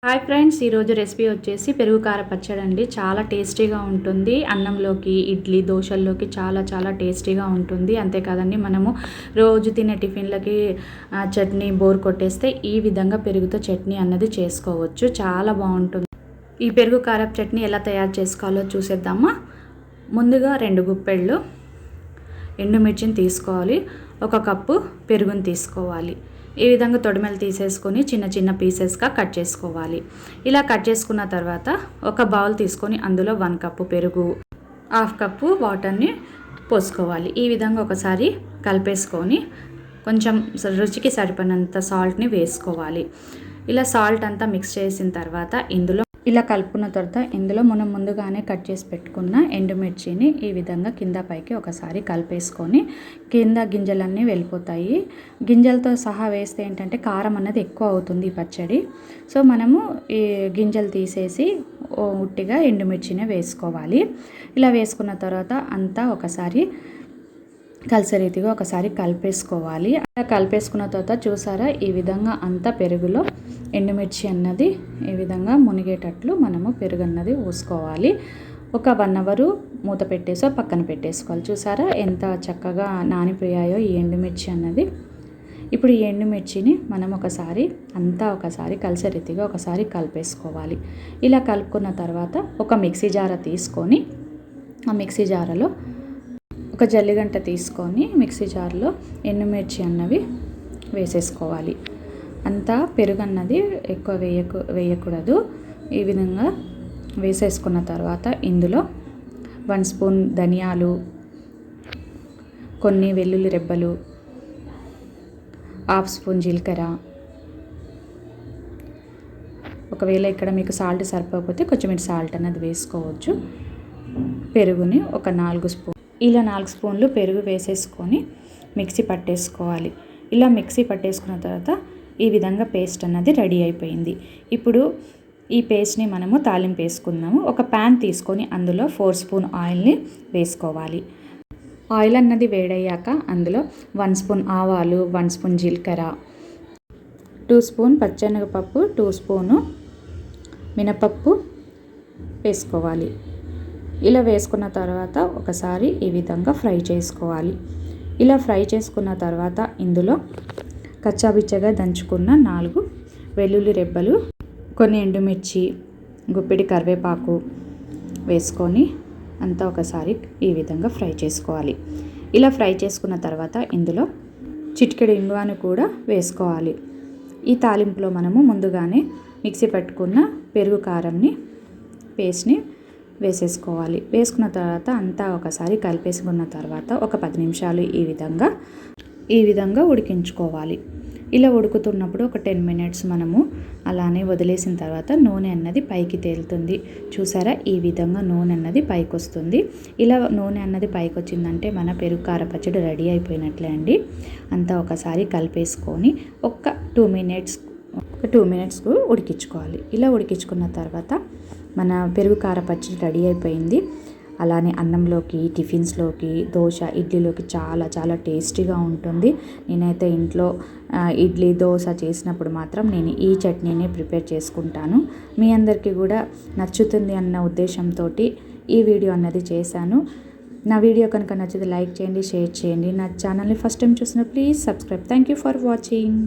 Hi friends, ఈరోజు recipe వచ్చేసి పెరుగు కార పచ్చడి అండి. చాలా టేస్టీగా ఉంటుంది. అన్నంలోకి, ఇడ్లీ, దోశల్లోకి చాలా టేస్టీగా ఉంటుంది. అంతేకాదండి, మనము రోజు తినే టిఫిన్లకి చట్నీ బోర్ కొట్టేస్తే ఈ విధంగా పెరుగుతో చట్నీ అన్నది చేసుకోవచ్చు. చాలా బాగుంటుంది. ఈ పెరుగు కారపు చట్నీ ఎలా తయారు చేసుకోవాలో చూసేద్దామా. ముందుగా 2 గుప్పెళ్ళు ఎండుమిర్చిని తీసుకోవాలి. 1 కప్పు పెరుగుని తీసుకోవాలి. ఈ విధంగా తొడిమెలు తీసేసుకొని చిన్న పీసెస్గా కట్ చేసుకోవాలి. ఇలా కట్ చేసుకున్న తర్వాత ఒక బౌల్ తీసుకొని అందులో 1 కప్పు పెరుగు, 1/2 కప్పు వాటర్ని పోసుకోవాలి. ఈ విధంగా ఒకసారి కలిపేసుకొని కొంచెం రుచికి సరిపడినంత సాల్ట్ని వేసుకోవాలి. ఇలా సాల్ట్ అంతా మిక్స్ చేసిన తర్వాత ఇలా కలుపుకున్న తర్వాత ఇందులో మనం ముందుగానే కట్ చేసి పెట్టుకున్న ఎండుమిర్చిని ఈ విధంగా కింద పైకి ఒకసారి కలిపేసుకొని, కింద గింజలన్నీ వెళ్ళిపోతాయి. గింజలతో సహా వేస్తే ఏంటంటే కారం అన్నది ఎక్కువ అవుతుంది ఈ పచ్చడి. సో మనము ఈ గింజలు తీసేసి ఉట్టిగా ఎండుమిర్చినే వేసుకోవాలి. ఇలా వేసుకున్న తర్వాత అంతా ఒకసారి కలిసే రీతిగా ఒకసారి కలిపేసుకోవాలి. అలా కలిపేసుకున్న తర్వాత చూసారా, ఈ విధంగా అంతా పెరుగులో ఎండుమిర్చి అన్నది ఈ విధంగా మునిగేటట్లు మనము పెరుగు అన్నది పోసుకోవాలి. ఒక 1 అవర్ మూత పెట్టేసో పక్కన పెట్టేసుకోవాలి. చూసారా ఎంత చక్కగా నానిపోయాయో ఈ ఎండుమిర్చి అన్నది. ఇప్పుడు ఈ ఎండుమిర్చిని మనం ఒకసారి కలిసే రీతిగా ఒకసారి కలిపేసుకోవాలి. ఇలా కలుపుకున్న తర్వాత ఒక మిక్సీ జార తీసుకొని ఆ మిక్సీ జారలో ఒక జల్లిగంట తీసుకొని మిక్సీ జార్లో ఎండుమిర్చి అన్నవి వేసేసుకోవాలి. అంతా పెరుగు అన్నది ఎక్కువ వేయకూడదు. ఈ విధంగా వేసేసుకున్న తర్వాత ఇందులో 1 స్పూన్ ధనియాలు, కొన్ని వెల్లుల్లి రెబ్బలు, 1/2 స్పూన్ జీలకర్ర, ఒకవేళ ఇక్కడ మీకు సాల్ట్ సరిపోకపోతే కొంచెం సాల్ట్ అన్నది వేసుకోవచ్చు. పెరుగుని ఒక 4 స్పూన్, ఇలా 4 స్పూన్లు పెరుగు వేసేసుకొని మిక్సీ పట్టేసుకోవాలి. ఇలా మిక్సీ పట్టేసుకున్న తర్వాత ఈ విధంగా పేస్ట్ అన్నది రెడీ అయిపోయింది. ఇప్పుడు ఈ పేస్ట్ని మనము తాలింపు వేసుకుందాము. ఒక ప్యాన్ తీసుకొని అందులో 4 స్పూన్ ఆయిల్ని వేసుకోవాలి. ఆయిల్ అన్నది వేడయ్యాక అందులో 1 స్పూన్ ఆవాలు, 1 స్పూన్ జీలకర్ర, 2 స్పూన్ పచ్చెనగపప్పు, 2 స్పూను మినపప్పు వేసుకోవాలి. ఇలా వేసుకున్న తర్వాత ఒకసారి ఈ విధంగా ఫ్రై చేసుకోవాలి. ఇలా ఫ్రై చేసుకున్న తర్వాత ఇందులో కచ్చాబిచ్చగా దంచుకున్న 4 వెల్లుల్లి రెబ్బలు, కొన్ని ఎండుమిర్చి, గుప్పిడి కరివేపాకు వేసుకొని అంతా ఒకసారి ఈ విధంగా ఫ్రై చేసుకోవాలి. ఇలా ఫ్రై చేసుకున్న తర్వాత ఇందులో చిటికెడు ఇంగువను కూడా వేసుకోవాలి. ఈ తాలింపులో మనము ముందుగానే మిక్సీ పెట్టుకున్న పెరుగు కారంని పేస్ట్ని వేసేసుకోవాలి. వేసుకున్న తర్వాత అంతా ఒకసారి కలిపేసుకున్న తర్వాత ఒక 10 నిమిషాలు ఈ విధంగా ఉడికించుకోవాలి. ఇలా ఉడుకుతున్నప్పుడు ఒక 10 మినిట్స్ మనము అలానే వదిలేసిన తర్వాత నూనె అన్నది పైకి తేలుతుంది. చూసారా, ఈ విధంగా నూనె అన్నది పైకి వస్తుంది. ఇలా నూనె అన్నది పైకి వచ్చిందంటే మన పెరుగు కార పచ్చడి రెడీ అయిపోయినట్లే అండి. అంతా ఒకసారి కలిపేసుకొని ఒక 2 మినిట్స్ ఉడికించుకోవాలి. ఇలా ఉడికించుకున్న తర్వాత మన పెరుగు కార పచ్చడి రెడీ అయిపోయింది. అలానే అన్నంలోకి, టిఫిన్స్లోకి, దోశ, ఇడ్లీలోకి చాలా టేస్టీగా ఉంటుంది. నేనైతే ఇంట్లో ఇడ్లీ, దోశ చేసినప్పుడు మాత్రం నేను ఈ చట్నీనే ప్రిపేర్ చేసుకుంటాను. మీ అందరికీ కూడా నచ్చుతుంది అన్న ఉద్దేశంతో ఈ వీడియో అన్నది చేశాను. నా వీడియో కనుక నచ్చితే లైక్ చేయండి, షేర్ చేయండి. నా ఛానల్ని ఫస్ట్ టైం చూసిన please subscribe. Thank you for watching.